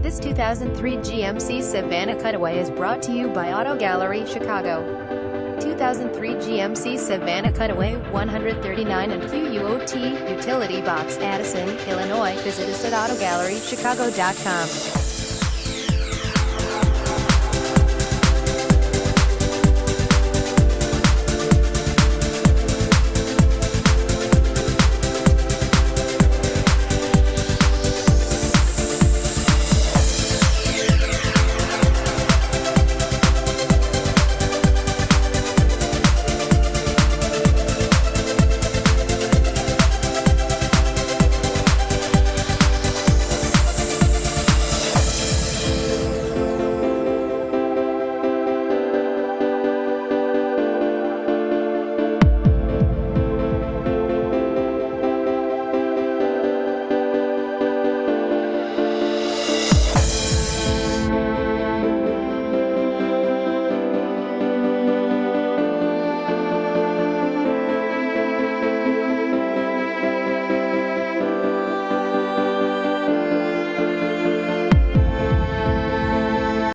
This 2003 GMC Savana Cutaway is brought to you by Auto Gallery Chicago. 2003 GMC Savana Cutaway, 139 and QUOT, Utility Box, Addison, Illinois. Visit us at AutoGalleryChicago.com.